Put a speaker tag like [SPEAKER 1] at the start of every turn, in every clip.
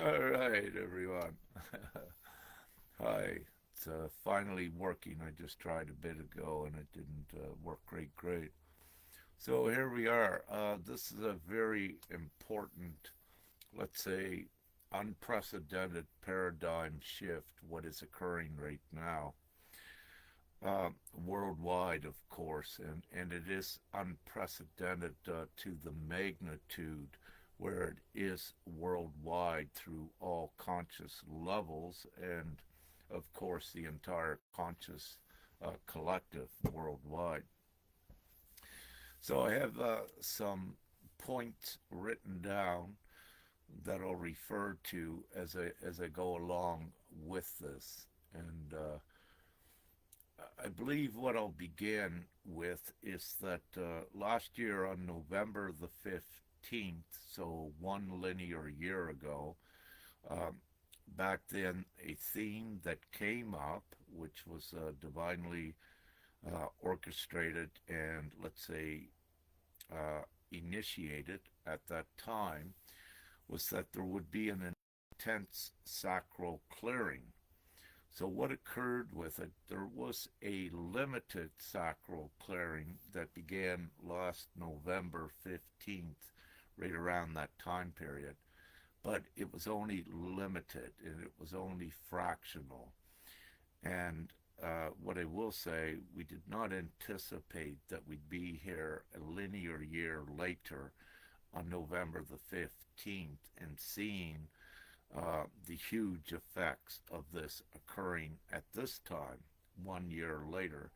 [SPEAKER 1] All right, everyone. Hi. It's finally working. I just tried a bit ago and it didn't work great. So here we are. This is a very important, let's say, unprecedented paradigm shift, what is occurring right now. Worldwide, of course, and it is unprecedented to the magnitude where it is worldwide through all conscious levels and, of course, the entire conscious collective worldwide. So I have some points written down that I'll refer to as I go along with this, and I believe what I'll begin with is that last year on November the 15th, so one linear year ago, um, back then a theme that came up, which was divinely orchestrated and, let's say, uh, initiated at that time, was that there would be an intense sacral clearing. So, what occurred with it? There was a limited sacral clearing that began last November 15th, right around that time period. But it was only limited and it was only fractional. And what I will say, we did not anticipate that we'd be here a linear year later on November the 15th and seeing the huge effects of this occurring at this time, one year later.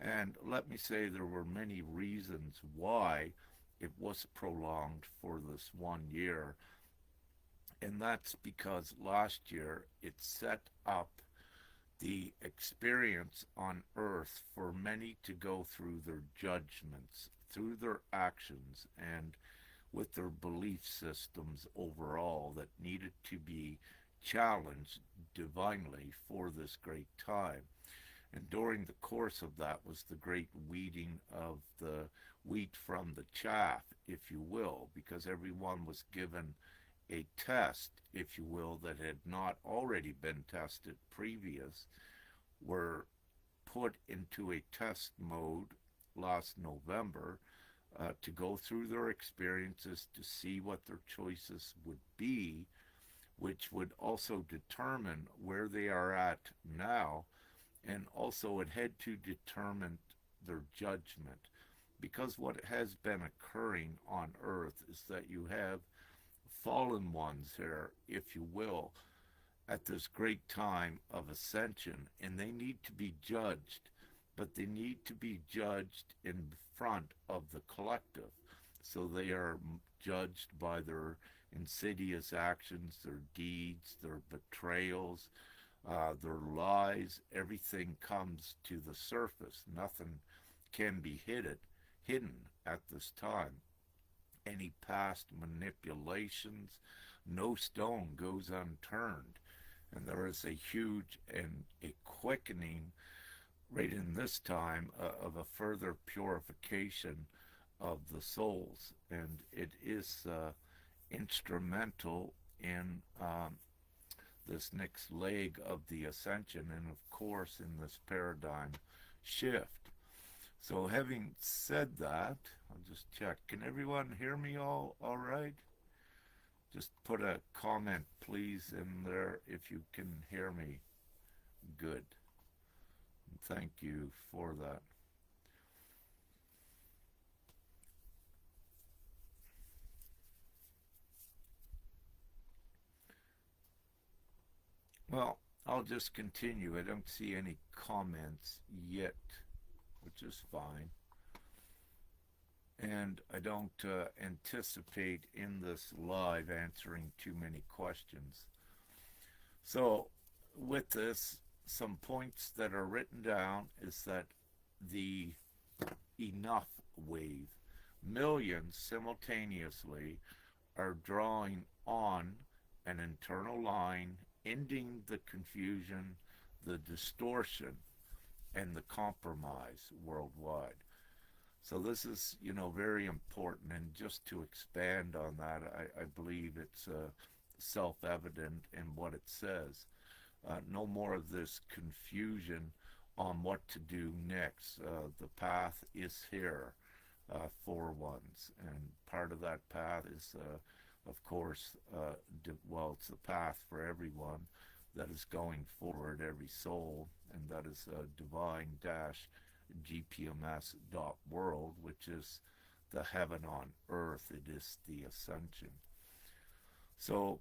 [SPEAKER 1] And let me say there were many reasons why it was prolonged for this one year. And that's because last year it set up the experience on earth for many to go through their judgments, through their actions, and with their belief systems overall that needed to be challenged divinely for this great time. And during the course of that was the great weeding of the wheat from the chaff, if you will, because everyone was given a test, if you will, that had not already been tested previous, were put into a test mode last November to go through their experiences to see what their choices would be, which would also determine where they are at now, and also it had to determine their judgment. Because what has been occurring on earth is that you have fallen ones here, if you will, at this great time of ascension, and they need to be judged, but they need to be judged in front of the collective. So they are judged by their insidious actions, their deeds, their betrayals, their lies. Everything comes to the surface. Nothing can be hidden at this time. Any past manipulations, no stone goes unturned. And there is a huge and a quickening right in this time of a further purification of the souls. And it is instrumental in this next leg of the ascension and, of course, in this paradigm shift. So, having said that, I'll just check. Can everyone hear me all right? Just put a comment, please, in there if you can hear me. Good. Thank you for that. Well, I'll just continue. I don't see any comments yet, which is fine. And I don't anticipate in this live answering too many questions. So, with this, some points that are written down is that the enough wave, millions simultaneously are drawing on an internal line, ending the confusion, the distortion, and the compromise worldwide. So this is, very important. And just to expand on that, I believe it's self-evident in what it says. No more of this confusion on what to do next. The path is here for ones, and part of that path is, of course, well, it's the path for everyone that is going forward, every soul, and that is divine-gpms.world, which is the heaven on earth. It is the ascension. So,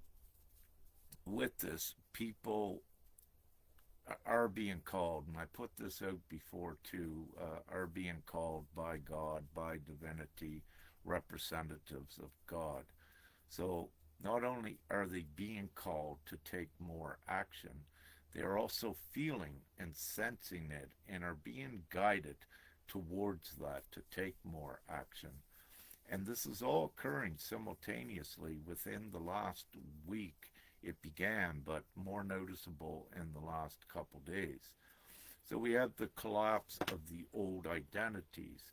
[SPEAKER 1] with this, people are being called, and I put this out before too, are being called by God, by divinity, representatives of God. So not only are they being called to take more action, they are also feeling and sensing it and are being guided towards that to take more action. And this is all occurring simultaneously within the last week. It began, but more noticeable in the last couple days. So we have the collapse of the old identities,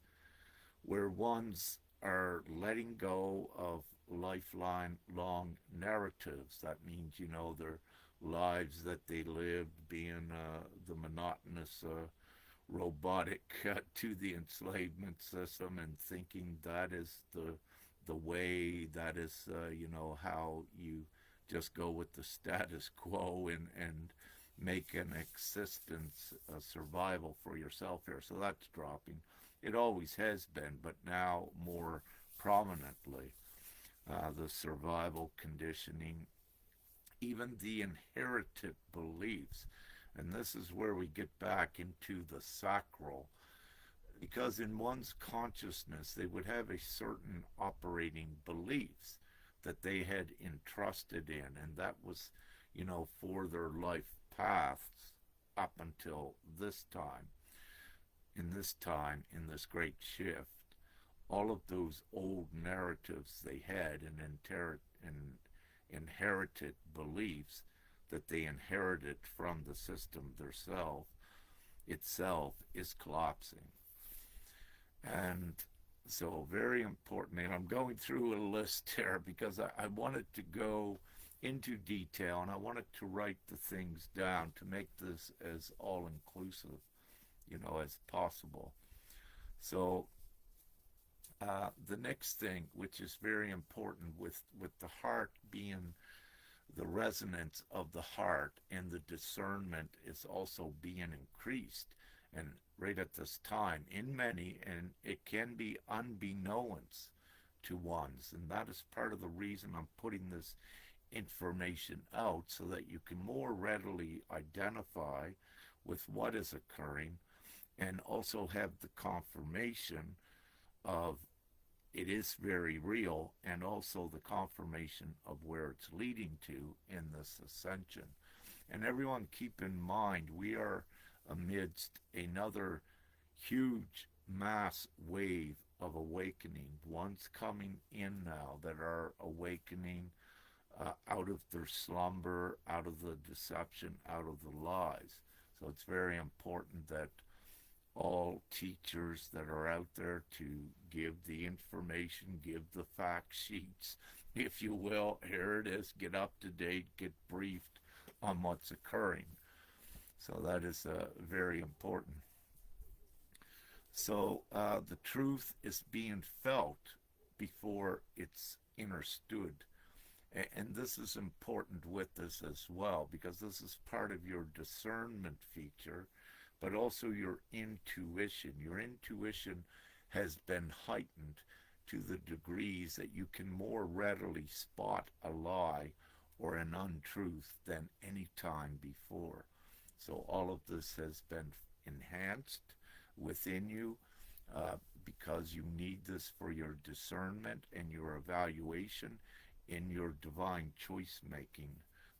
[SPEAKER 1] where ones are letting go of lifeline long narratives. That means, their lives that they lived being the monotonous robotic to the enslavement system, and thinking that is the way, that is how you just go with the status quo and make an existence, a survival for yourself here. So that's dropping. It always has been, but now more prominently. The survival conditioning, even the inherited beliefs. And this is where we get back into the sacral, because in one's consciousness they would have a certain operating beliefs that they had entrusted in, and that was, for their life paths up until this time. In this great shift, all of those old narratives they had and inherited beliefs that they inherited from the system itself is collapsing. And so very important, and I'm going through a list here because I wanted to go into detail, and I wanted to write the things down to make this as all-inclusive, as possible. So the next thing, which is very important, with the heart being the resonance of the heart, and the discernment is also being increased, and right at this time in many, and it can be unbeknownst to ones, and that is part of the reason I'm putting this information out, so that you can more readily identify with what is occurring, and also have the confirmation of it is very real, and also the confirmation of where it's leading to in this ascension. And everyone, keep in mind, we are amidst another huge mass wave of awakening. One's coming in now that are awakening out of their slumber, out of the deception, out of the lies. So it's very important that all teachers that are out there to give the information, give the fact sheets, if you will. Here it is, get up to date, get briefed on what's occurring. So that is very important. So the truth is being felt before it's understood. And this is important with this as well, because this is part of your discernment feature, but also your intuition. Your intuition has been heightened to the degrees that you can more readily spot a lie or an untruth than any time before. So all of this has been enhanced within you, because you need this for your discernment and your evaluation in your divine choice making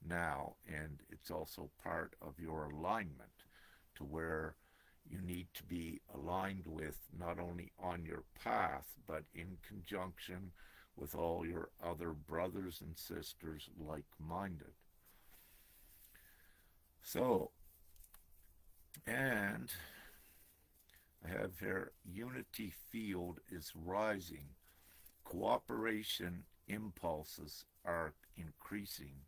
[SPEAKER 1] now. And it's also part of your alignment, to where you need to be aligned with, not only on your path, but in conjunction with all your other brothers and sisters like-minded. So, and I have here, unity field is rising. Cooperation impulses are increasing.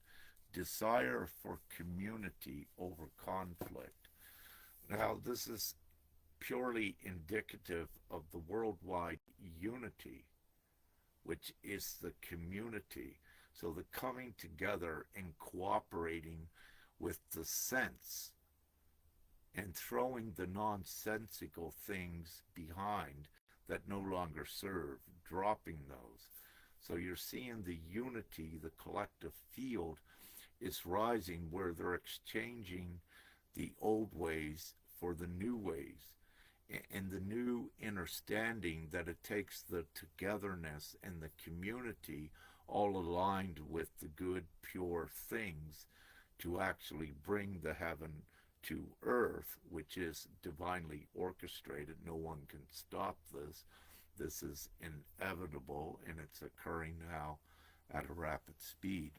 [SPEAKER 1] Desire for community over conflict. Now, this is purely indicative of the worldwide unity, which is the community. So the coming together and cooperating with the sense and throwing the nonsensical things behind that no longer serve, dropping those. So you're seeing the unity, the collective field is rising where they're exchanging the old ways for the new ways and the new understanding that it takes the togetherness and the community all aligned with the good, pure things to actually bring the heaven to earth, which is divinely orchestrated. No one can stop this. This is inevitable and it's occurring now at a rapid speed.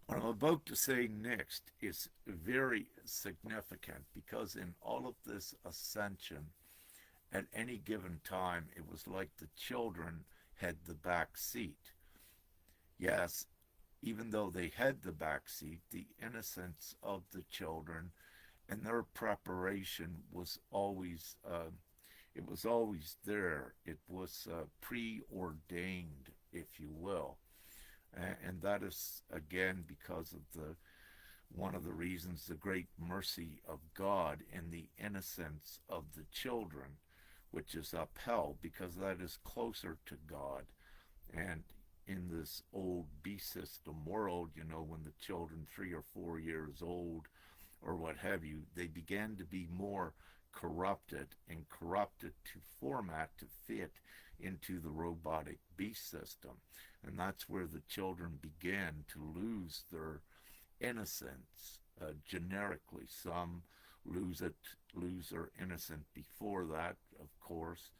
[SPEAKER 1] What I'm about to say next is very significant because in all of this ascension, at any given time, it was like the children had the back seat. Yes, even though they had the back seat, the innocence of the children and their preparation was always it was always there. It was preordained, if you will, and that is again because of the one of the reasons the great mercy of God and the innocence of the children, which is upheld because that is closer to God. And in this old beast system world, you know, when the children 3 or 4 years old or what have you, they began to be more corrupted and corrupted to format to fit into the robotic beast system. And that's where the children began to lose their innocence generically. Some lose their innocence before that, of course,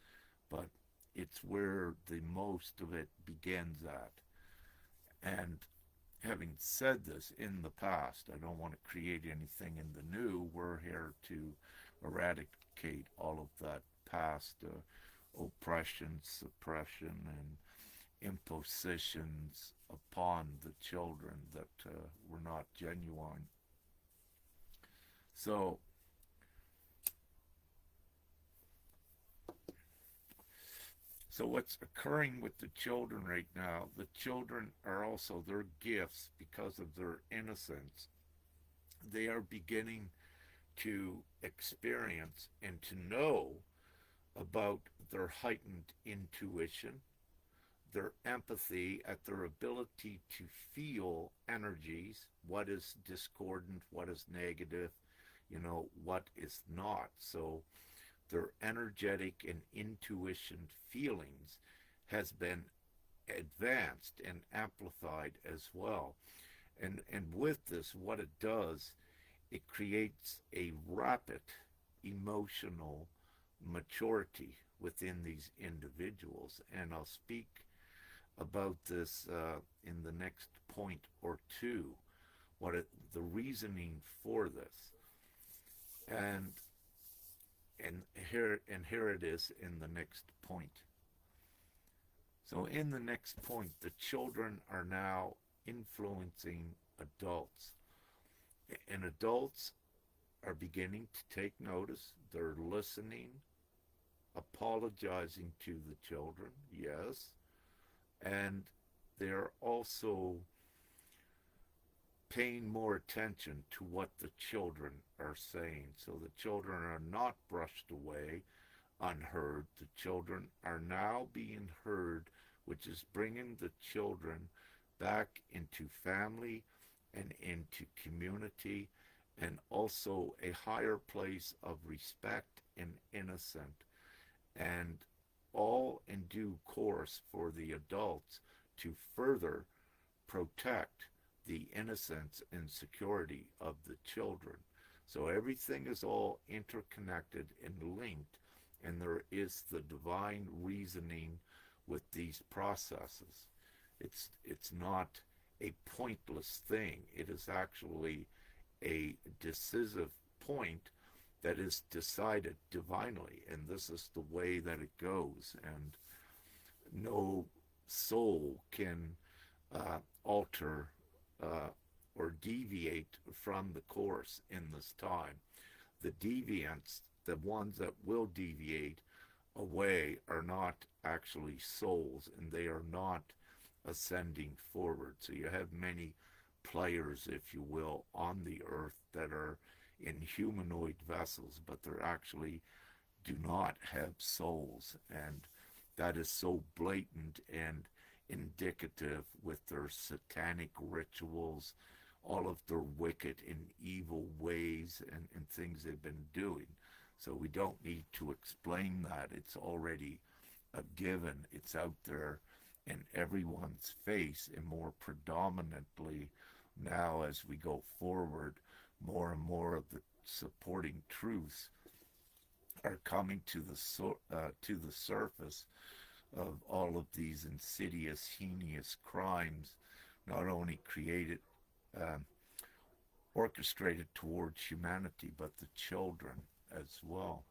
[SPEAKER 1] but it's where the most of it begins at. And having said this in the past, I don't want to create anything in the new. We're here to eradicate all of that past oppression, suppression, and impositions upon the children that were not genuine. So, so what's occurring with the children right now, the children are also their gifts because of their innocence. They are beginning to experience and to know about their heightened intuition, their empathy, at their ability to feel energies, what is discordant, what is negative, you know, what is not. So their energetic and intuition feelings has been advanced and amplified as well. And with this, what it does, it creates a rapid emotional maturity within these individuals. And I'll speak about this in the next point or two, the reasoning for this. And here it is in the next point. So in the next point, the children are now influencing adults. And adults are beginning to take notice. They're listening, apologizing to the children, yes. And they're also paying more attention to what the children are saying. So the children are not brushed away, unheard. The children are now being heard, which is bringing the children back into family and into community and also a higher place of respect and innocence, and all in due course for the adults to further protect the innocence and security of the children. So everything is all interconnected and linked, and there is the divine reasoning with these processes. It's not a pointless thing. It is actually a decisive point that is decided divinely, and this is the way that it goes. And no soul can alter uh, or deviate from the course in this time. The deviants, the ones that will deviate away, are not actually souls, and they are not ascending forward. So you have many players, if you will, on the earth that are in humanoid vessels, but they're actually do not have souls. And that is so blatant and indicative with their satanic rituals, all of their wicked and evil ways and things they've been doing. So we don't need to explain that. It's already a given. It's out there in everyone's face, and more predominantly now as we go forward, more and more of the supporting truths are coming to the surface of all of these insidious, heinous crimes, not only created, um, orchestrated towards humanity, but the children as well.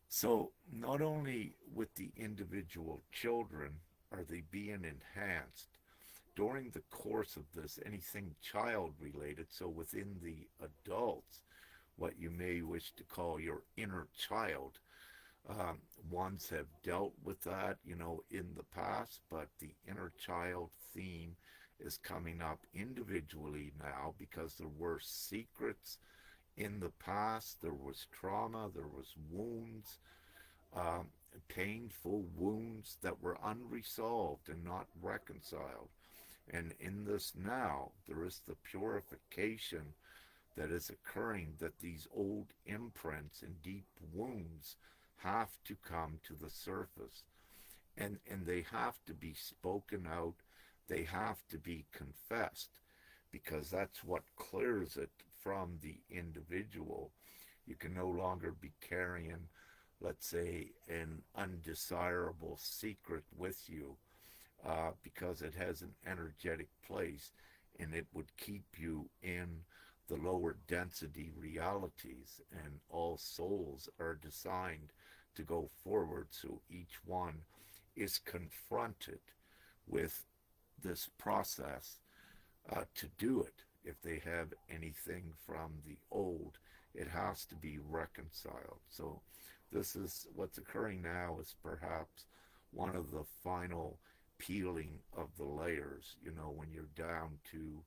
[SPEAKER 1] So, not only with the individual children are they being enhanced, during the course of this, anything child related, so within the adults, what you may wish to call your inner child, um, ones have dealt with that, in the past, but the inner child theme is coming up individually now because there were secrets in the past, there was trauma, there was wounds, um, painful wounds that were unresolved and not reconciled. And in this now, there is the purification that is occurring, that these old imprints and deep wounds have to come to the surface, and they have to be spoken out, they have to be confessed, because that's what clears it from the individual. You can no longer be carrying, let's say, an undesirable secret with you, because it has an energetic place, and it would keep you in the lower density realities. And all souls are designed to go forward, so each one is confronted with this process, to do it. If they have anything from the old, it has to be reconciled. So this is what's occurring now, is perhaps one of the final peeling of the layers, when you're down to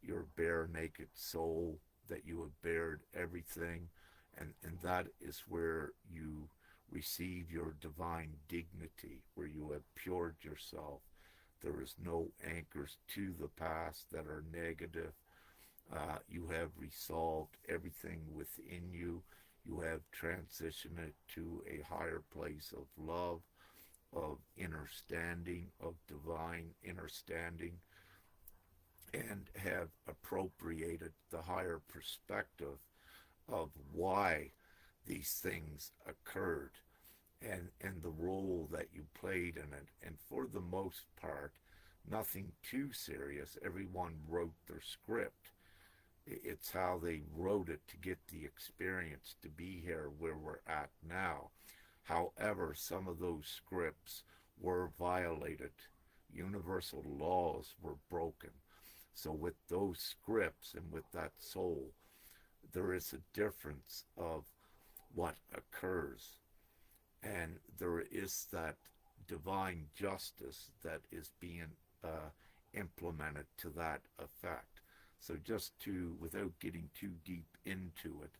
[SPEAKER 1] your bare naked soul, that you have bared everything, and that is where you receive your divine dignity, where you have pured yourself. There is no anchors to the past that are negative. You have resolved everything within you. You have transitioned it to a higher place of love, of understanding, of divine understanding, and have appropriated the higher perspective of why these things occurred, and the role that you played in it. And for the most part, nothing too serious. Everyone wrote their script. It's how they wrote it to get the experience to be here where we're at now. However, some of those scripts were violated. Universal laws were broken. So with those scripts and with that soul, there is a difference of what occurs. And there is that divine justice that is being implemented to that effect. So just to, without getting too deep into it,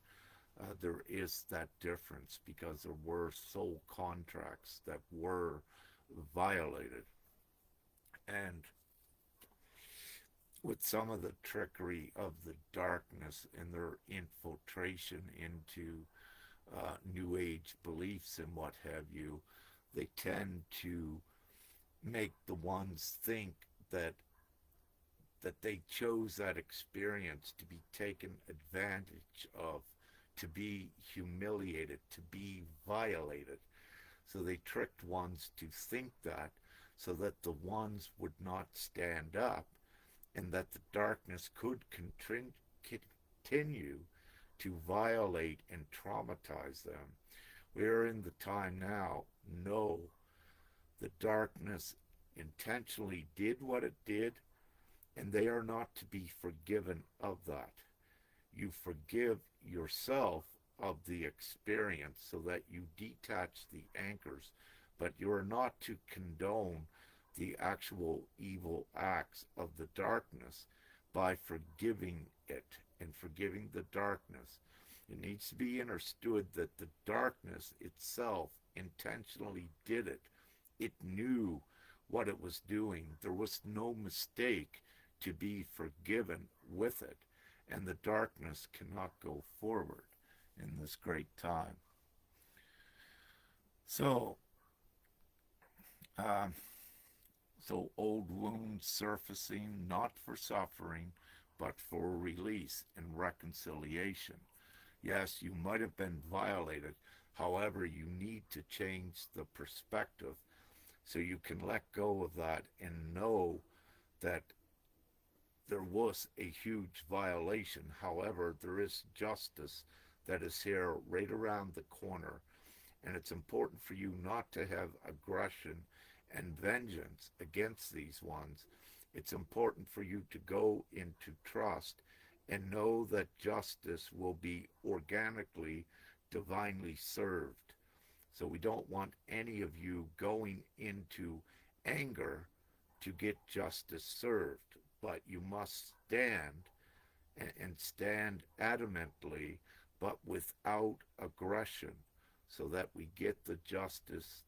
[SPEAKER 1] there is that difference, because there were soul contracts that were violated. And with some of the trickery of the darkness and their infiltration into New Age beliefs and what have you, they tend to make the ones think that they chose that experience to be taken advantage of, to be humiliated, to be violated. So they tricked ones to think that, so that the ones would not stand up, and that the darkness could continue to violate and traumatize them. We are in the time now, No, the darkness intentionally did what it did, and they are not to be forgiven of that. You forgive yourself of the experience so that you detach the anchors, but you are not to condone the actual evil acts of the darkness by forgiving it and forgiving the darkness. It needs to be understood that the darkness itself intentionally did it. It knew what it was doing. There was no mistake to be forgiven with it, and the darkness cannot go forward in this great time. So, um, so old wounds surfacing, not for suffering, but for release and reconciliation. Yes, you might have been violated. However, you need to change the perspective so you can let go of that and know that there was a huge violation. However, there is justice that is here right around the corner. And it's important for you not to have aggression and vengeance against these ones. It's important for you to go into trust and know that justice will be organically, divinely served. So we don't want any of you going into anger to get justice served, but you must stand and stand adamantly, but without aggression, so that we get the justice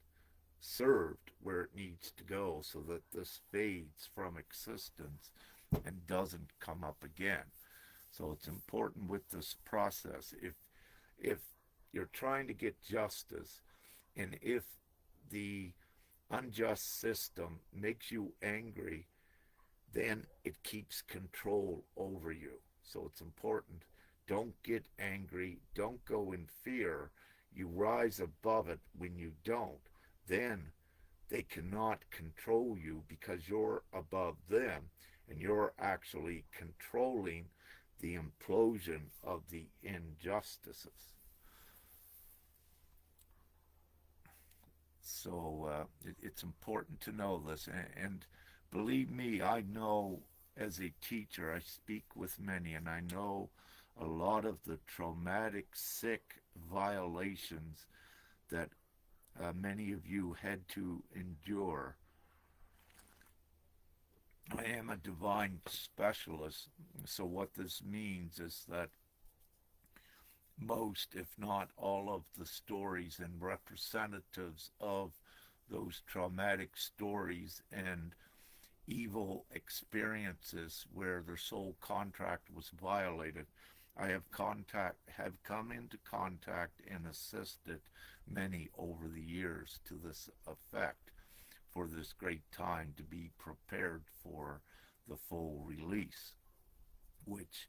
[SPEAKER 1] served where it needs to go, so that this fades from existence and doesn't come up again. So it's important with this process. If you're trying to get justice, and if the unjust system makes you angry, then it keeps control over you. So it's important. Don't get angry. Don't go in fear. You rise above it when you don't. Then they cannot control you because you're above them and you're actually controlling the implosion of the injustices. So it's important to know this. And believe me, I know as a teacher, I speak with many, and I know a lot of the traumatic, sick violations that many of you had to endure. I am a divine specialist, so what this means is that most, if not all, of the stories and representatives of those traumatic stories and evil experiences where their soul contract was violated, I have come into contact and assisted many over the years to this effect, for this great time to be prepared for the full release, which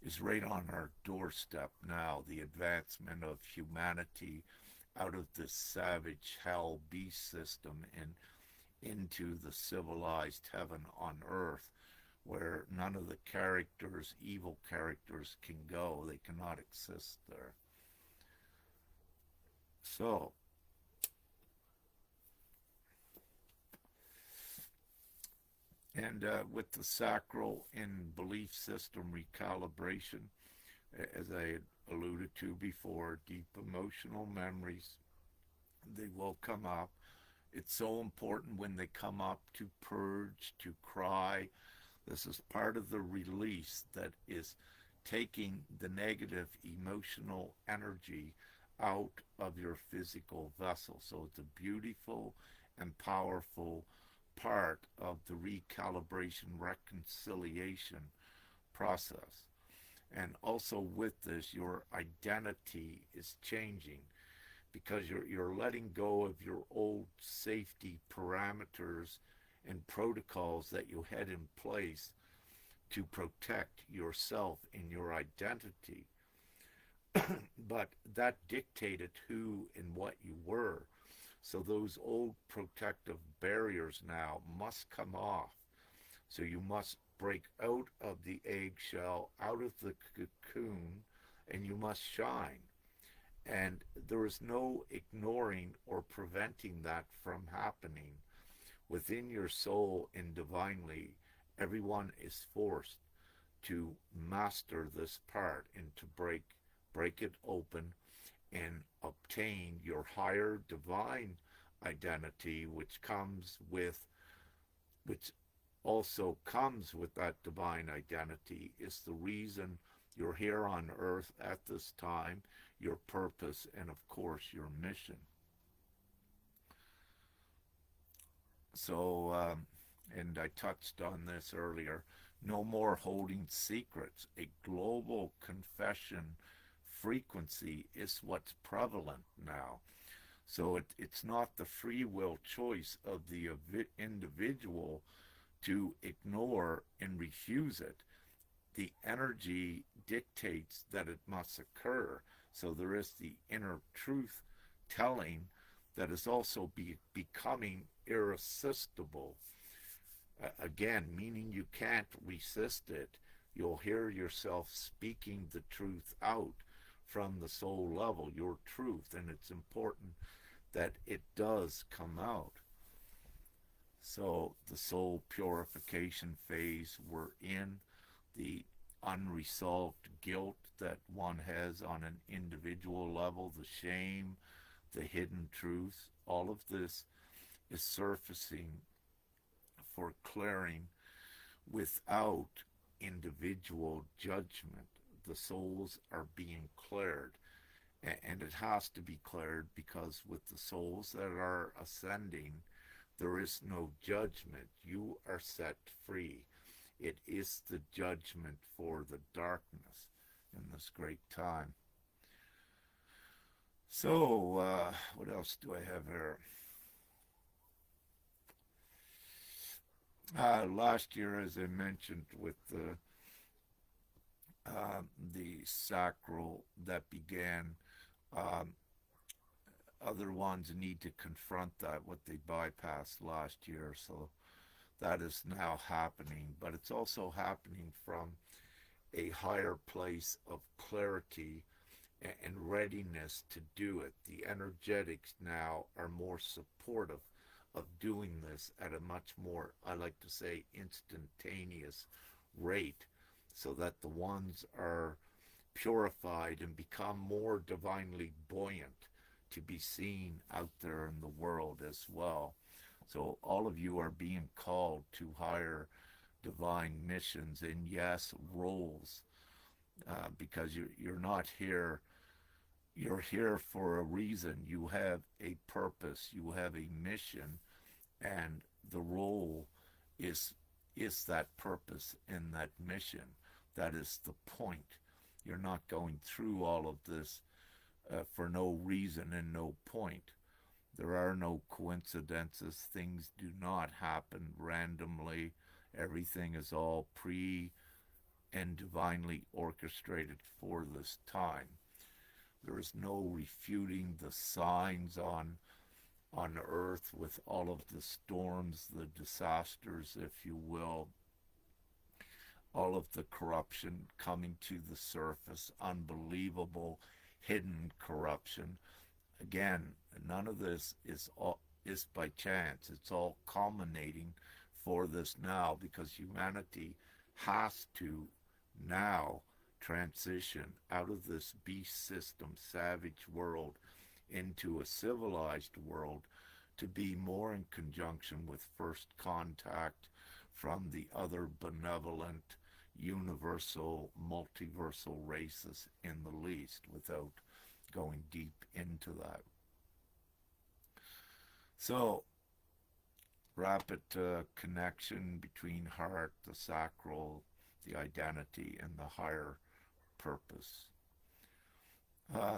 [SPEAKER 1] is right on our doorstep now, the advancement of humanity out of this savage hell beast system and into the civilized heaven on earth, where none of the characters, evil characters, can go. They cannot exist there. So, and with the sacral and belief system recalibration, as I had alluded to before, deep emotional memories, they will come up. It's so important when they come up to purge, to cry. This is part of the release that is taking the negative emotional energy out of your physical vessel. So it's a beautiful and powerful part of the recalibration reconciliation process. And also with this, your identity is changing because you're letting go of your old safety parameters and protocols that you had in place to protect yourself and your identity. But that dictated who and what you were. So those old protective barriers now must come off. So you must break out of the eggshell, out of the cocoon, and you must shine. And there is no ignoring or preventing that from happening. Within your soul and divinely, everyone is forced to master this part and to break it open and obtain your higher divine identity, which also comes with that divine identity, is the reason you're here on earth at this time, your purpose, and of course your mission. So, and I touched on this earlier, no more holding secrets. A global confession frequency is what's prevalent now. So it's not the free will choice of the individual to ignore and refuse it. The energy dictates that it must occur. So there is the inner truth telling that is also becoming irresistible. Again, meaning you can't resist it. You'll hear yourself speaking the truth out from the soul level, your truth, and it's important that it does come out. So the soul purification phase we're in, the unresolved guilt that one has on an individual level, the shame, the hidden truths, all of this is surfacing for clearing without individual judgment. The souls are being cleared, and it has to be cleared because with the souls that are ascending, there is no judgment. You are set free. It is the judgment for the darkness in this great time. So, what else do I have here? Last year, as I mentioned, with the sacral that began, um, other ones need to confront that, what they bypassed last year. So that is now happening, but it's also happening from a higher place of clarity and readiness to do it. The energetics now are more supportive of doing this at a much more, I like to say, instantaneous rate, so that the ones are purified and become more divinely buoyant to be seen out there in the world as well. So all of you are being called to higher divine missions and yes, roles, because you're not here. You're here for a reason. You have a purpose. You have a mission, and the role is is that purpose and that mission. That is the point. You're not going through all of this for no reason and no point. There are no coincidences. Things do not happen randomly. Everything is all pre and divinely orchestrated for this time. There is no refuting the signs on earth with all of the storms, the disasters, if you will, all of the corruption coming to the surface, unbelievable hidden corruption. Again, none of this is by chance. It's all culminating for this now because humanity has to now transition out of this beast system, savage world into a civilized world to be more in conjunction with first contact from the other benevolent, universal, multiversal races in the least, without going deep into that. So, rapid connection between heart, the sacral, the identity, and the higher purpose.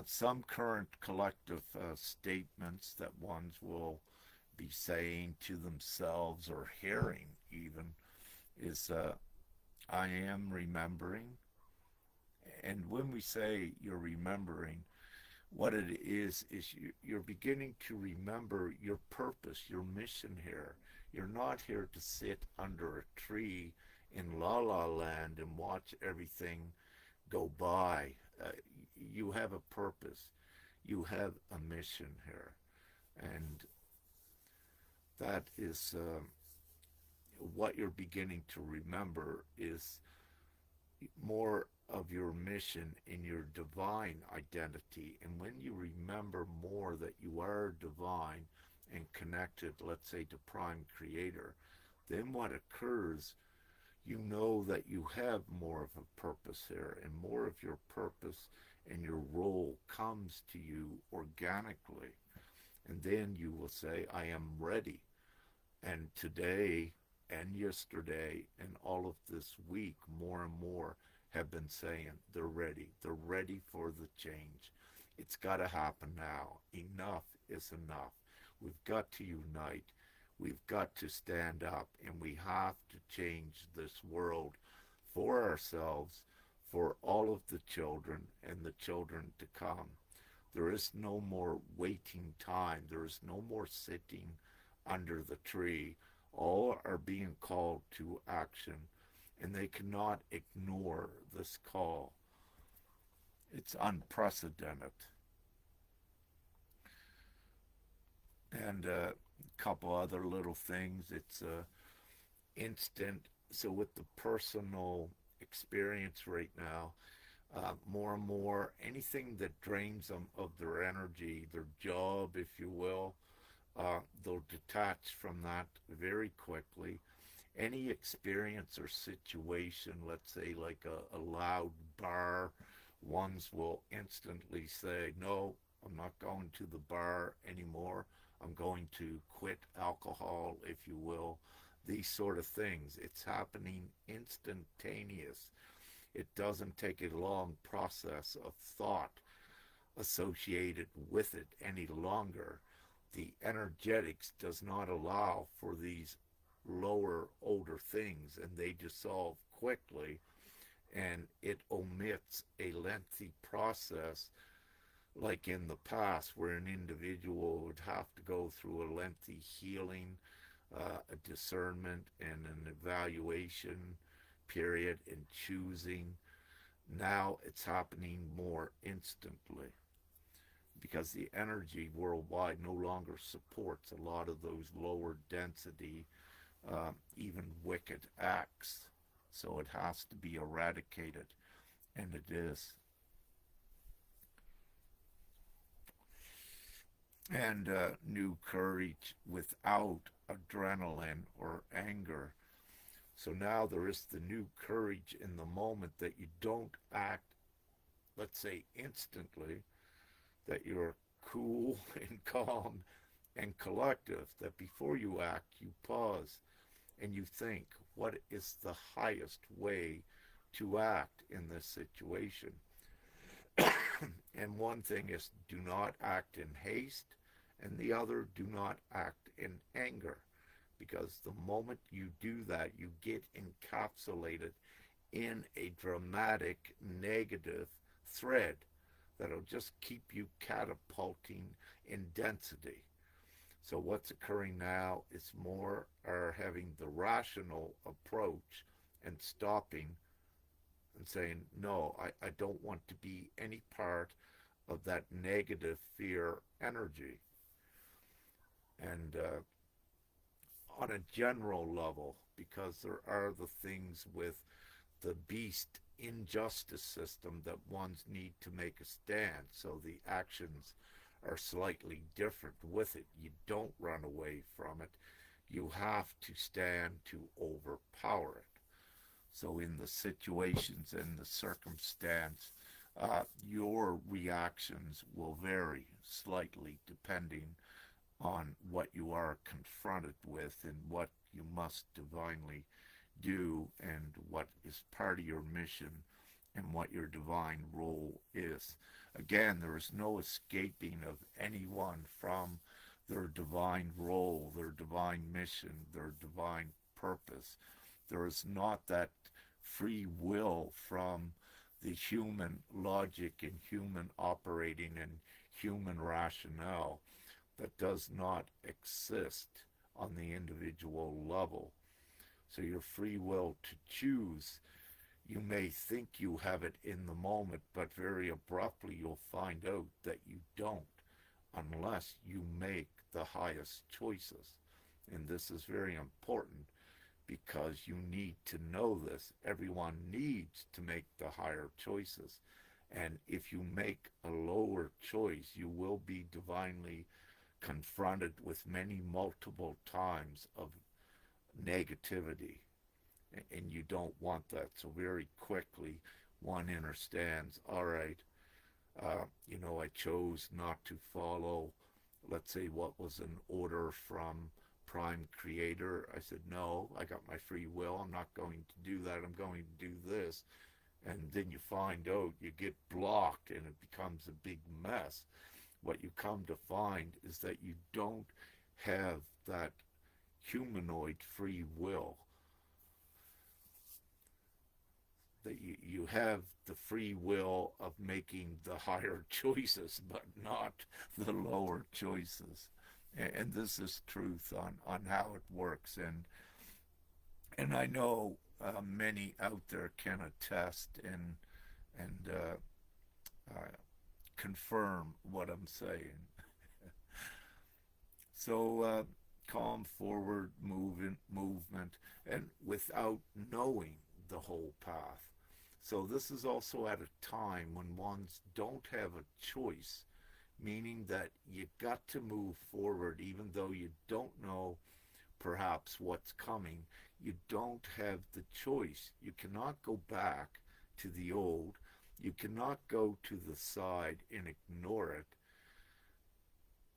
[SPEAKER 1] Some current collective statements that ones will be saying to themselves or hearing even is, I am remembering. And when we say you're remembering, what it is you're beginning to remember your purpose, your mission here. You're not here to sit under a tree in La La Land and watch everything go by. You have a purpose. You have a mission here, and that is what you're beginning to remember is more of your mission in your divine identity. And when you remember more that you are divine and connected, let's say, to Prime Creator, then what occurs, you know that you have more of a purpose here, and more of your purpose and your role comes to you organically. And then you will say, I am ready. And today and yesterday and all of this week, more and more have been saying they're ready. They're ready for the change. It's got to happen now. Enough is enough. We've got to unite. We've got to stand up, and we have to change this world for ourselves, for all of the children and the children to come. There is no more waiting time. There is no more sitting under the tree. All are being called to action, and they cannot ignore this call. It's unprecedented. And a couple other little things. It's instant. So, with the personal experience right now, more and more, anything that drains them of their energy, their job, if you will, they'll detach from that very quickly. Any experience or situation, let's say like a loud bar, ones will instantly say, no, I'm not going to the bar anymore. I'm going to quit alcohol, if you will. These sort of things. It's happening instantaneous. It doesn't take a long process of thought associated with it any longer. The energetics does not allow for these lower, older things, and they dissolve quickly, and it omits a lengthy process like in the past where an individual would have to go through a lengthy healing, a discernment, and an evaluation period in choosing. Now it's happening more instantly because the energy worldwide no longer supports a lot of those lower density, even wicked acts. So it has to be eradicated, and it is. And new courage without adrenaline or anger. So now there is the new courage in the moment that you don't act, let's say, instantly, that you're cool and calm and collective, that before you act, you pause and you think, what is the highest way to act in this situation? And one thing is, do not act in haste, and the other, do not act in anger. Because the moment you do that, you get encapsulated in a dramatic negative thread that'll just keep you catapulting in density. So what's occurring now is more are having the rational approach and stopping and saying, no, I don't want to be any part of that negative fear energy. And on a general level, because there are the things with the beast injustice system that ones need to make a stand. So the actions are slightly different with it. You don't run away from it. You have to stand to overpower it. So in the situations and the circumstance, your reactions will vary slightly depending on what you are confronted with and what you must divinely do and what is part of your mission and what your divine role is. Again, there is no escaping of anyone from their divine role, their divine mission, their divine purpose. There is not that free will from the human logic and human operating and human rationale that does not exist on the individual level. So your free will to choose, You may think you have it in the moment, but very abruptly you'll find out that you don't unless you make the highest choices. And this is very important because you need to know this. Everyone needs to make the higher choices. And if you make a lower choice, you will be divinely confronted with many multiple times of negativity. And you don't want that. So, very quickly, one understands, all right, I chose not to follow, let's say, what was an order from Prime Creator. I said, no, I got my free will. I'm not going to do that. I'm going to do this. And then you find out you get blocked and it becomes a big mess. What you come to find is that you don't have that humanoid free will, that you have the free will of making the higher choices, but not the lower choices. And this is truth on how it works. And I know many out there can attest and uh, confirm what I'm saying. So calm forward movement, and without knowing the whole path. So this is also at a time when ones don't have a choice, meaning that you got to move forward even though you don't know perhaps what's coming. You don't have the choice. You cannot go back to the old. You cannot go to the side and ignore it.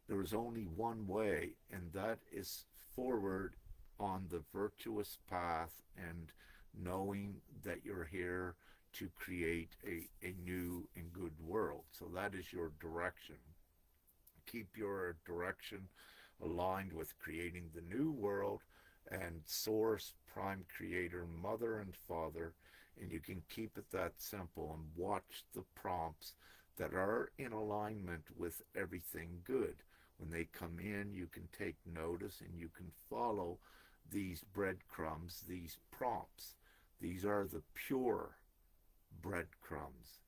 [SPEAKER 1] There is only one way, and that is forward on the virtuous path and knowing that you're here to create a new and good world. So that is your direction. Keep your direction aligned with creating the new world and source, prime creator, mother and father, and you can keep it that simple and watch the prompts that are in alignment with everything good. When they come in, you can take notice and you can follow these breadcrumbs, these prompts. These are the pure breadcrumbs.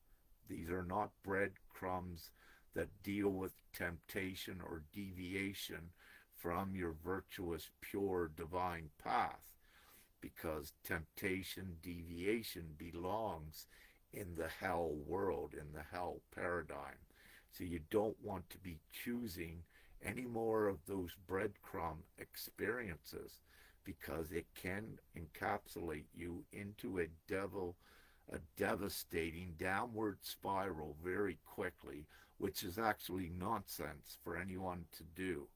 [SPEAKER 1] These are not breadcrumbs that deal with temptation or deviation from your virtuous, pure, divine path, because temptation, deviation belongs in the hell world, in the hell paradigm. So you don't want to be choosing any more of those breadcrumb experiences, because it can encapsulate you into a devastating downward spiral very quickly, which is actually nonsense for anyone to do.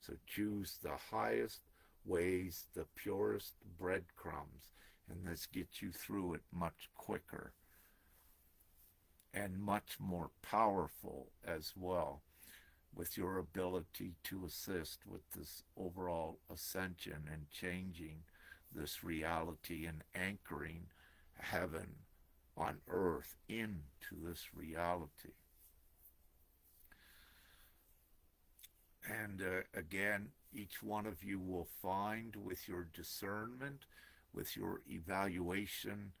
[SPEAKER 1] So choose the highest ways, the purest breadcrumbs, and this gets you through it much quicker and much more powerful as well, with your ability to assist with this overall ascension and changing this reality and anchoring heaven on earth into this reality. And again, each one of you will find with your discernment, with your evaluation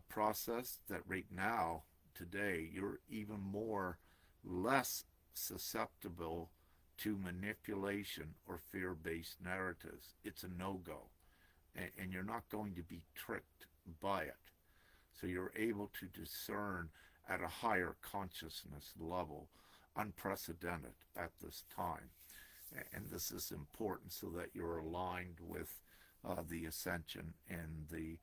[SPEAKER 1] process, that right now, today, you're even more less susceptible to manipulation or fear-based narratives. It's a no-go, and you're not going to be tricked by it. So you're able to discern at a higher consciousness level, unprecedented at this time. And this is important so that you're aligned with the ascension and the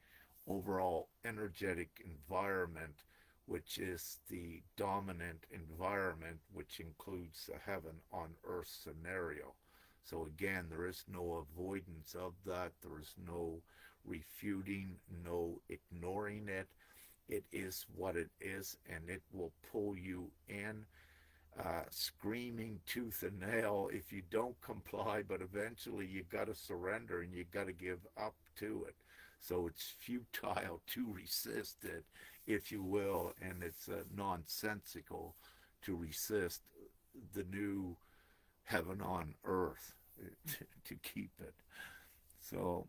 [SPEAKER 1] overall energetic environment, which is the dominant environment, which includes the heaven on earth scenario. So again, there is no avoidance of that. There is no refuting, no ignoring it. It is what it is, and it will pull you in, screaming tooth and nail if you don't comply, but eventually you got to surrender and you got to give up to it. So it's futile to resist it, if you will, and it's nonsensical to resist the new heaven on earth to keep it. So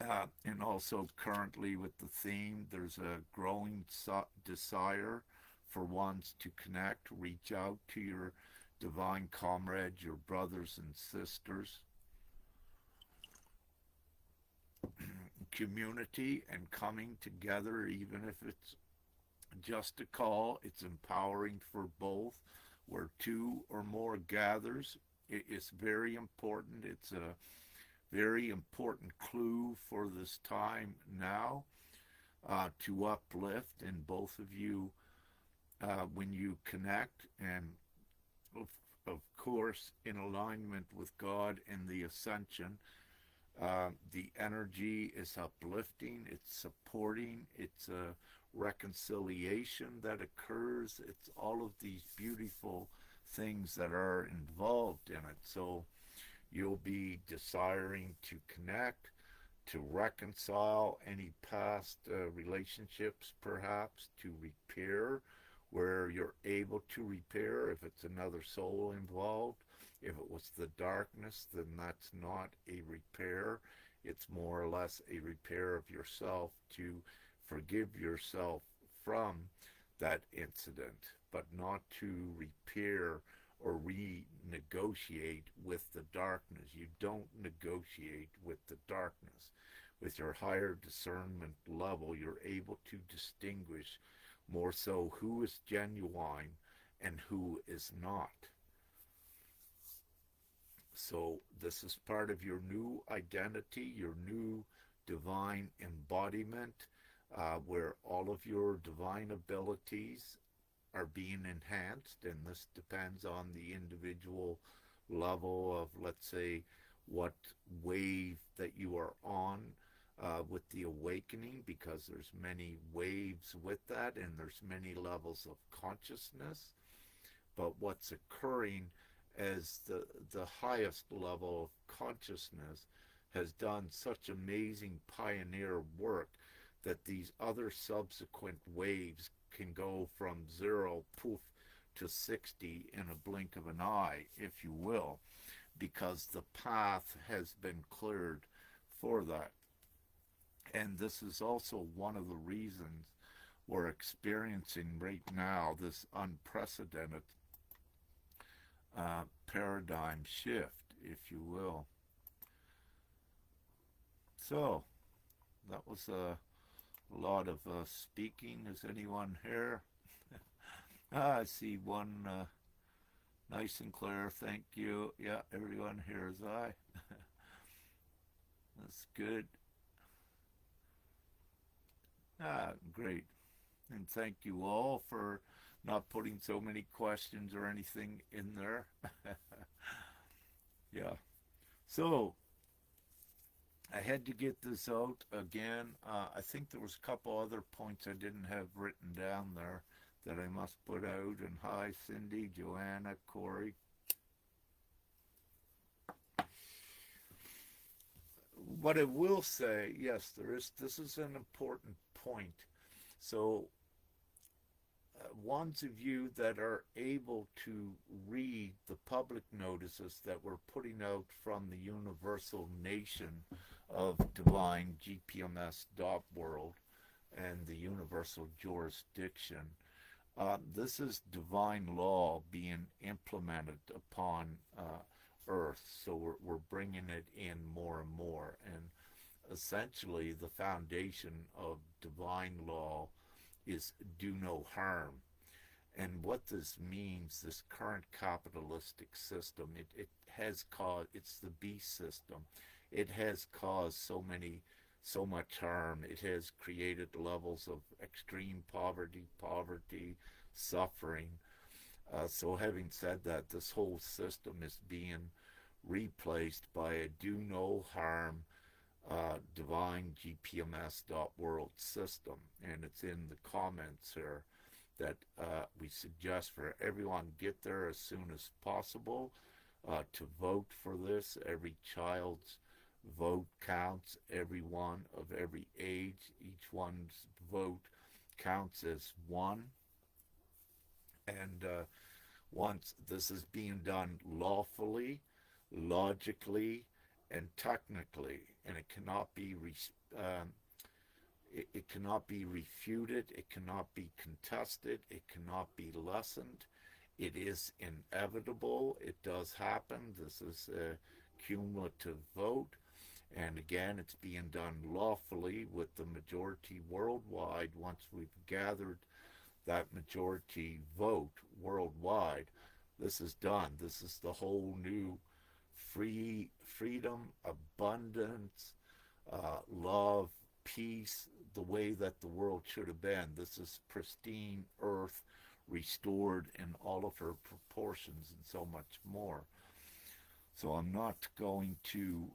[SPEAKER 1] And also currently with the theme, there's a growing desire for ones to connect, reach out to your divine comrades, your brothers and sisters, community, and coming together, even if it's just a call. It's empowering for both. Where two or more gathers, it's very important. It's a very important clue for this time now, to uplift in both of you, when you connect, and of, of course in alignment with God and the ascension. The energy is uplifting, it's supporting, it's a reconciliation that occurs. It's all of these beautiful things that are involved in it. So you'll be desiring to connect, to reconcile any past relationships, perhaps to repair where you're able to repair. If it's another soul involved, if it was the darkness, then that's not a repair. It's more or less a repair of yourself to forgive yourself from that incident, but not to repair or renegotiate with the darkness. You don't negotiate with the darkness. With your higher discernment level, you're able to distinguish more so who is genuine and who is not. So, this is part of your new identity, your new divine embodiment, where all of your divine abilities are being enhanced, and this depends on the individual level of, let's say, what wave that you are on, with the awakening, because there's many waves with that, and there's many levels of consciousness. But what's occurring as the highest level of consciousness has done such amazing pioneer work, that these other subsequent waves can go from zero, poof, to 60 in a blink of an eye, if you will, because the path has been cleared for that. And this is also one of the reasons we're experiencing right now this unprecedented paradigm shift, if you will. So, that was a lot of speaking. Is anyone here? I see one, nice and clear. Thank you. Yeah, everyone hears I. That's good. Great. And thank you all for not putting so many questions or anything in there. Yeah. So, I had to get this out again. I think there was a couple other points I didn't have written down there that I must put out. And hi, Cindy, Joanna, Corey. What I will say, yes, there is. This is an important point. So, ones of you that are able to read the public notices that we're putting out from the Universal Nation of Divine GPMS.world and the Universal Jurisdiction. This is divine law being implemented upon Earth, so we're bringing it in more and more. And essentially, the foundation of divine law is do no harm. And what this means, this current capitalistic system, it has caused, it's the beast system. It has caused so much harm. It has created levels of extreme poverty, suffering. So having said that, this whole system is being replaced by a do no harm, divine GPMS.world system. And it's in the comments here that we suggest for everyone get there as soon as possible, to vote for this. Every child's vote counts, everyone of every age, each one's vote counts as one. And once this is being done lawfully, logically, and technically, and um, it cannot be refuted, it cannot be contested, it cannot be lessened. It is inevitable. It does happen. This is a cumulative vote. And again, it's being done lawfully with the majority worldwide. Once we've gathered that majority vote worldwide, this is done. This is the whole new freedom, abundance, love, peace, the way that the world should have been. This is pristine earth restored in all of her proportions and so much more. So I'm not going to,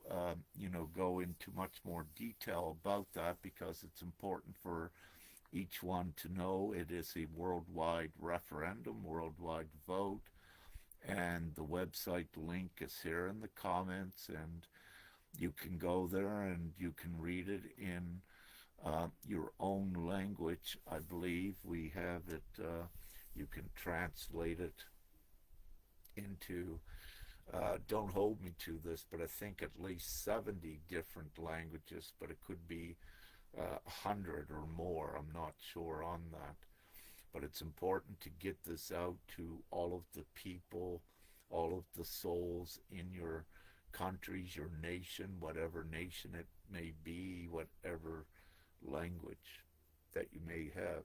[SPEAKER 1] go into much more detail about that because it's important for each one to know it is a worldwide referendum, worldwide vote, and the website link is here in the comments, and you can go there and you can read it in your own language. I believe we have it. You can translate it into. Don't hold me to this, but I think at least 70 different languages, but it could be 100 or more. I'm not sure on that. But it's important to get this out to all of the people, all of the souls in your countries, your nation, whatever nation it may be, whatever language that you may have.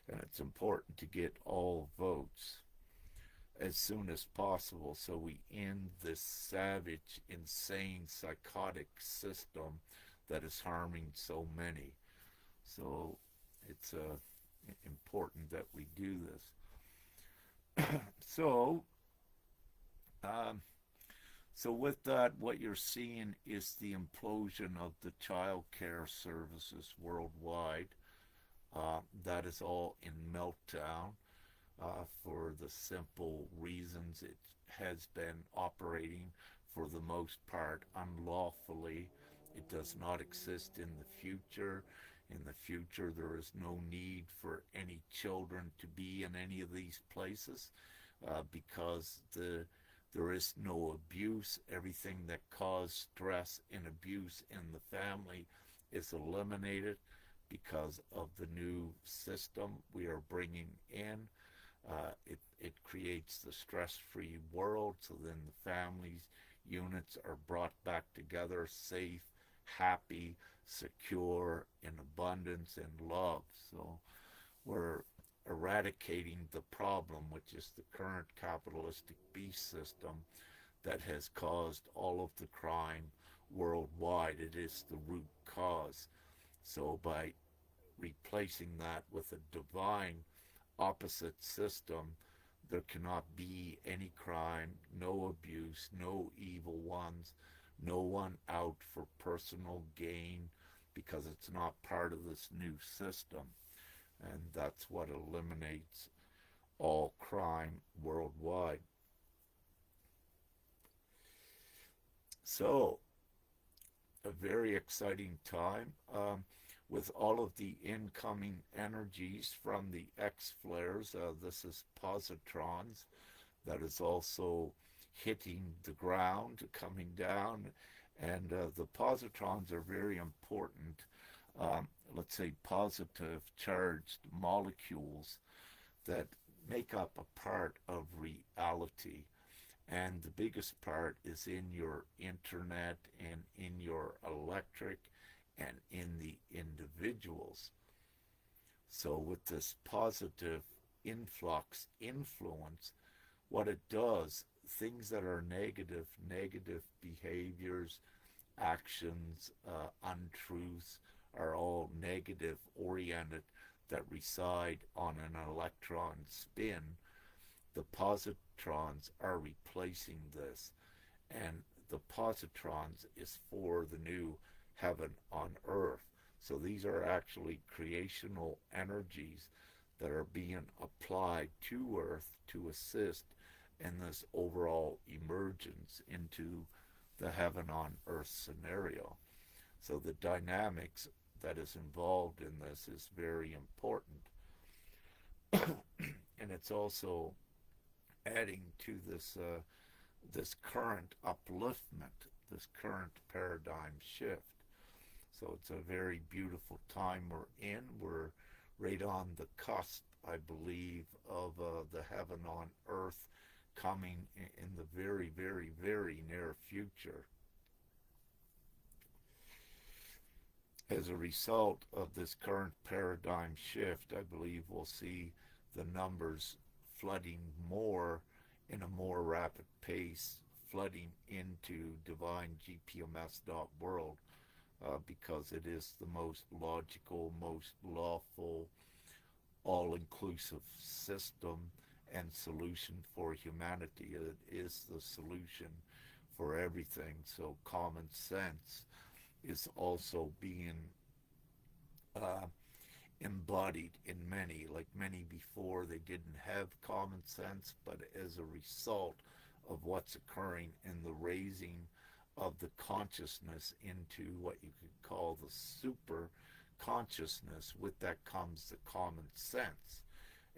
[SPEAKER 1] And it's important to get all votes as soon as possible so we end this savage, insane, psychotic system that is harming so many. So it's important that we do this. so, um, so with that, what you're seeing is the implosion of the child care services worldwide. That is all in meltdown for the simple reasons it has been operating for the most part unlawfully. It does not exist in the future. In the future, there is no need for any children to be in any of these places because there is no abuse. Everything that caused stress and abuse in the family is eliminated because of the new system we are bringing in. It creates the stress-free world, so then the families units are brought back together, safe, happy, secure, in abundance and love. So we're eradicating the problem, which is the current capitalistic beast system that has caused all of the crime worldwide. It is the root cause. So by replacing that with a divine opposite system, there cannot be any crime, no abuse, no evil ones, no one out for personal gain because it's not part of this new system. And that's what eliminates all crime worldwide. So, a very exciting time with all of the incoming energies from the X flares. This is positrons that is also hitting the ground, coming down, and the positrons are very important. Let's say positive charged molecules that make up a part of reality. And the biggest part is in your internet and in your electric and in the individuals. So with this positive influence, what it does, things that are negative behaviors, actions, untruths, are all negative oriented that reside on an electron spin. The positrons are replacing this, and the positrons is for the new heaven on earth. So these are actually creational energies that are being applied to earth to assist in this overall emergence into the heaven on earth scenario. So the dynamics that is involved in this is very important. And it's also adding to this this current upliftment, this current paradigm shift. So it's a very beautiful time we're in. We're right on the cusp, I believe, of the heaven on earth coming in the very, very, very near future. As a result of this current paradigm shift, I believe we'll see the numbers flooding more in a more rapid pace, flooding into divine GPMS.world because it is the most logical, most lawful, all inclusive system and solution for humanity. It is the solution for everything. So common sense is also being uh, embodied in many. Like many before, they didn't have common sense, but as a result of what's occurring in the raising of the consciousness into what you could call the super consciousness, with that comes the common sense.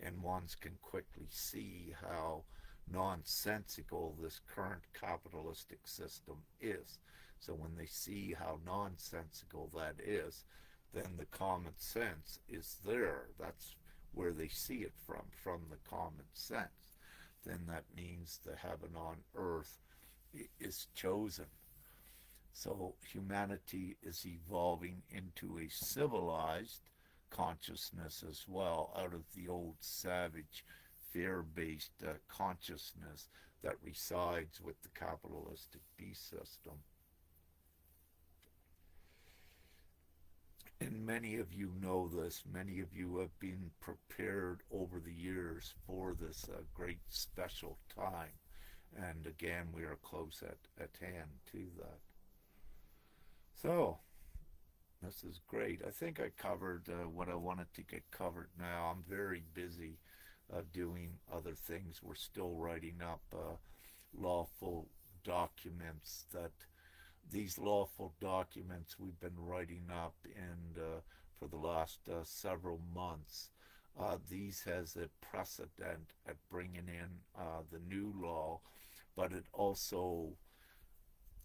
[SPEAKER 1] And ones can quickly see how nonsensical this current capitalistic system is. So when they see how nonsensical that is, then the common sense is there. That's where they see it from the common sense. Then that means the heaven on earth is chosen. So humanity is evolving into a civilized consciousness as well, out of the old savage, fear-based consciousness that resides with the capitalistic beast system. And many of you know this. Many of you have been prepared over the years for this great special time. And again, we are close at hand to that. So, this is great. I think I covered what I wanted to get covered now. I'm very busy doing other things. We're still writing up lawful documents that these lawful documents we've been writing up and for the last several months. These has a precedent at bringing in the new law, but it also,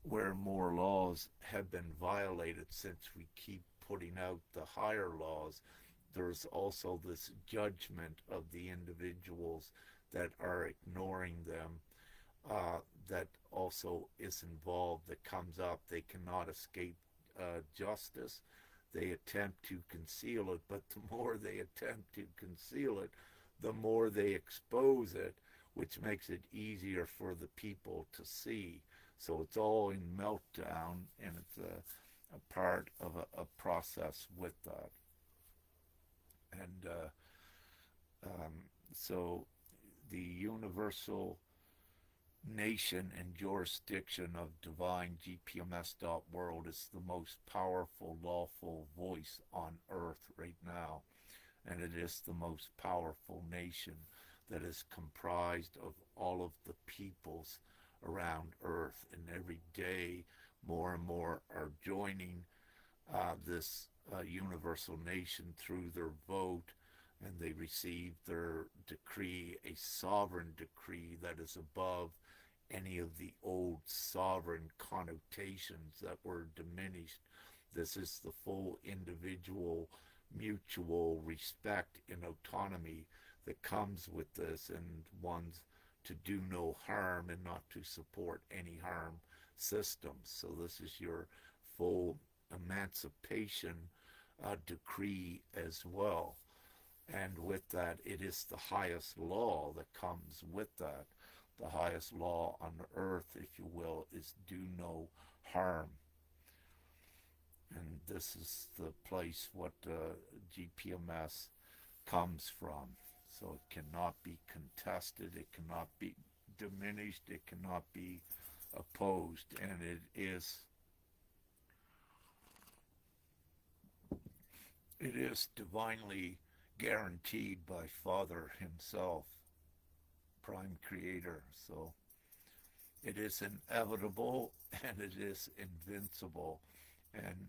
[SPEAKER 1] where more laws have been violated since we keep putting out the higher laws, there's also this judgment of the individuals that are ignoring them that also is involved, that comes up. They cannot escape justice. They attempt to conceal it, but the more they attempt to conceal it, the more they expose it, which makes it easier for the people to see. So it's all in meltdown, and it's a part of a process with that. And so the universal nation and jurisdiction of divine GPMS.world is the most powerful lawful voice on earth right now. And it is the most powerful nation that is comprised of all of the peoples around earth. And every day more and more are joining this universal nation through their vote, and they receive their decree, a sovereign decree that is above any of the old sovereign connotations that were diminished. This is the full individual mutual respect and autonomy that comes with this, and one's to do no harm and not to support any harm systems. So this is your full emancipation decree as well. And with that, it is the highest law that comes with that. The highest law on earth, if you will, is do no harm. And this is the place what GPMS comes from. So it cannot be contested, it cannot be diminished, it cannot be opposed, and it is divinely guaranteed by Father himself, prime creator. So it is inevitable and it is invincible. And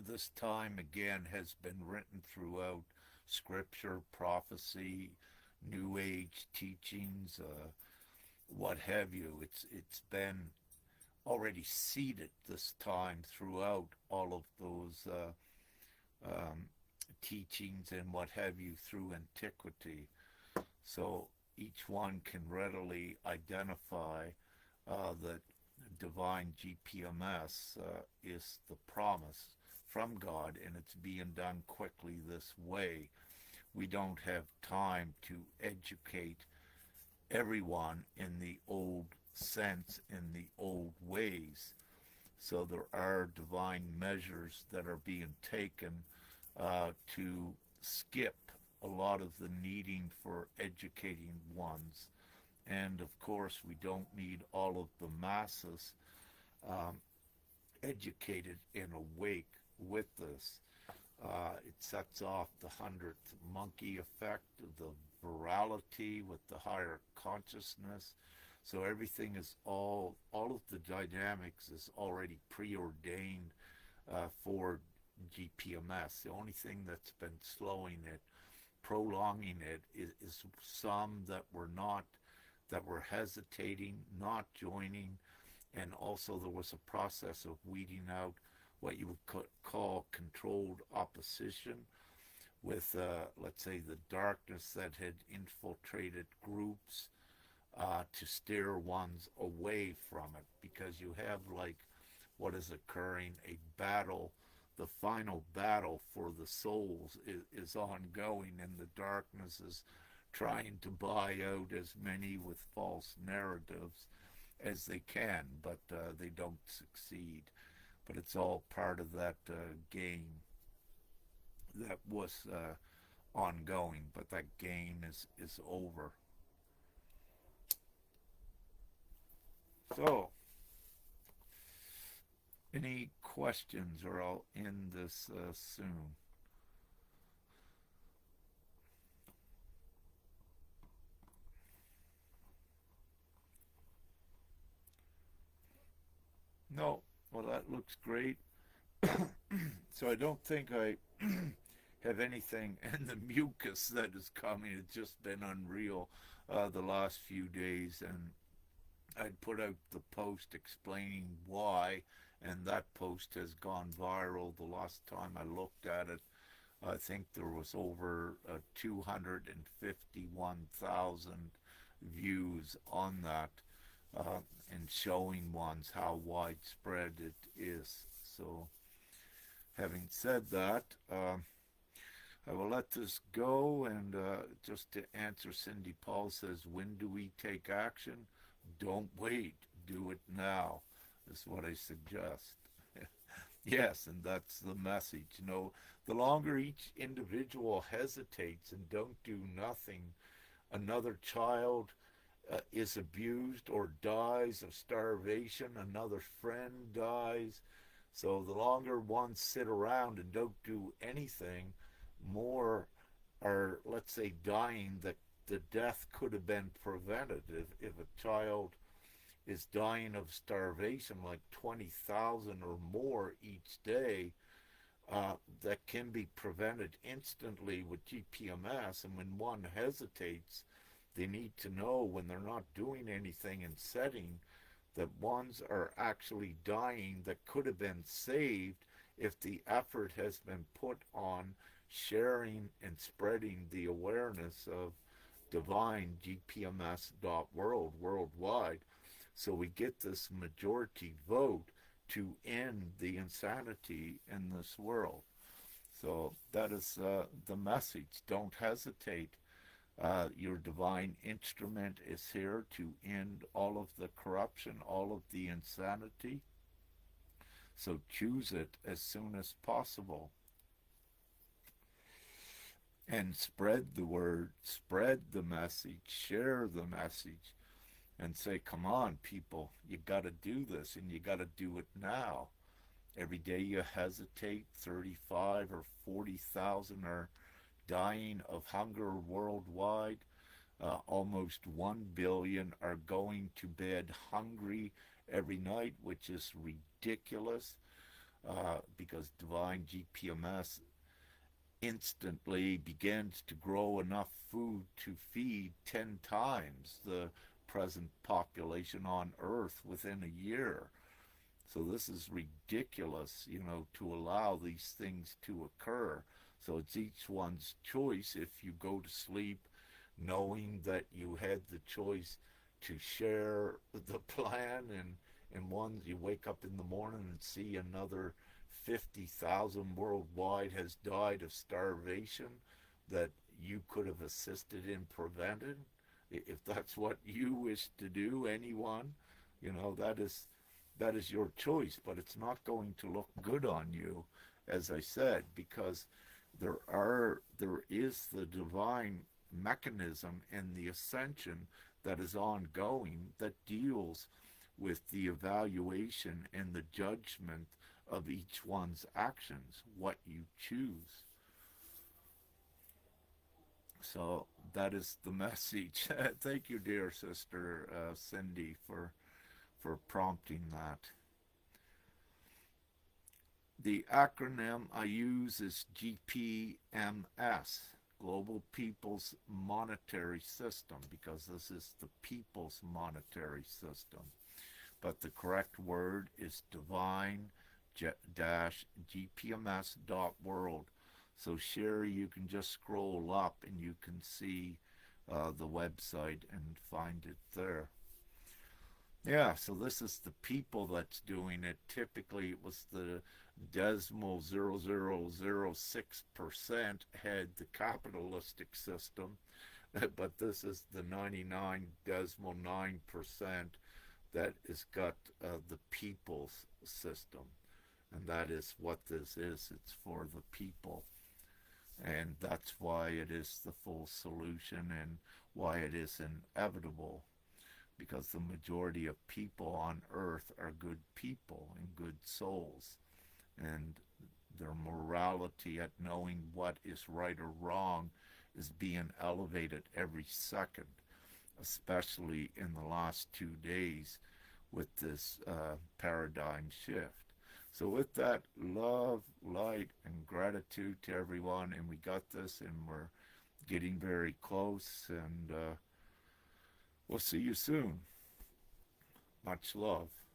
[SPEAKER 1] this time again has been written throughout scripture, prophecy, New Age teachings, what have you. It's been already seeded this time throughout all of those teachings and what have you through antiquity. So each one can readily identify that divine GPMS is the promise from God, and it's being done quickly this way. We don't have time to educate everyone in the old sense, in the old ways. So there are divine measures that are being taken to skip a lot of the needing for educating ones. And of course, we don't need all of the masses um, educated and awake with this. It sets off the 100th monkey effect, the virality with the higher consciousness. So everything is all of the dynamics is already preordained for GPMS. The only thing that's been slowing it, prolonging it, is some that were not, that were hesitating, not joining, and also there was a process of weeding out what you would call controlled opposition with, let's say, the darkness that had infiltrated groups to steer ones away from it, because you have like what is occurring, a battle. The final battle for the souls is ongoing, and the darkness is trying to buy out as many with false narratives as they can, but they don't succeed. But it's all part of that game that was ongoing, but that game is over. So, any questions, or I'll end this soon? No. Well, that looks great. So I don't think I have anything, and the mucus that is coming has just been unreal the last few days, and I'd put out the post explaining why, and that post has gone viral. The last time I looked at it, I think there was over 251,000 views on that, and showing ones how widespread it is. So, having said that, I will let this go. And just to answer, Cindy Paul says, when do we take action? Don't wait. Do it now, is what I suggest. Yes, and that's the message. The longer each individual hesitates and don't do nothing, another child is abused or dies of starvation, another friend dies. So the longer ones sit around and don't do anything, more are, let's say, dying that the death could have been prevented. If a child is dying of starvation, like 20,000 or more each day, that can be prevented instantly with GPMS. And when one hesitates, they need to know when they're not doing anything and setting that ones are actually dying that could have been saved if the effort has been put on sharing and spreading the awareness of divine worldwide, so we get this majority vote to end the insanity in this world. So that is the message. Don't hesitate. Your divine instrument is here to end all of the corruption, all of the insanity. So choose it as soon as possible. And spread the word, spread the message, share the message, and say, come on, people, you got to do this, and you got to do it now. Every day you hesitate, 35 or 40,000 are dying of hunger worldwide. Almost 1 billion are going to bed hungry every night, which is ridiculous, because divine GPMS instantly begins to grow enough food to feed 10 times the present population on Earth within a year. So this is ridiculous, to allow these things to occur. So it's each one's choice. If you go to sleep knowing that you had the choice to share the plan, and one, you wake up in the morning and see another 50,000 worldwide has died of starvation that you could have assisted in preventing. If that's what you wish to do, anyone, that is your choice, but it's not going to look good on you, as I said, because there is the divine mechanism in the ascension that is ongoing, that deals with the evaluation and the judgment of each one's actions, what you choose. So that is the message. Thank you, dear sister Cindy, for prompting that. The acronym I use is GPMS, Global People's Monetary System, because this is the people's monetary system. But the correct word is divine-gpms.world. So Sherry, you can just scroll up and you can see the website and find it there. Yeah, so this is the people that's doing it. Typically, it was the decimal 0.0006% had the capitalistic system, but this is the 99.9% that has got the people's system. And that is what this is. It's for the people. And that's why it is the full solution and why it is inevitable. Because the majority of people on earth are good people and good souls. And their morality at knowing what is right or wrong is being elevated every second, especially in the last 2 days with this paradigm shift. So with that, love, light, and gratitude to everyone. And we got this, and we're getting very close. And we'll see you soon. Much love.